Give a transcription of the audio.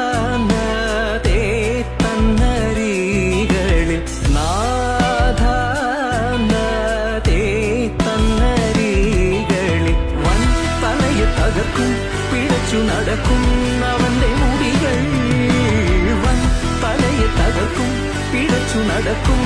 നാഥാനതേ തന്നരികളിൽ നാഥാനതേ തന്നരികളിൽ വൻ തലയെ തകർക്കും പിഴച്ചു നടക്കും അവന്റെ മുടികൾ വൻ തലയെ തകർക്കും പിഴച്ചു നടക്കും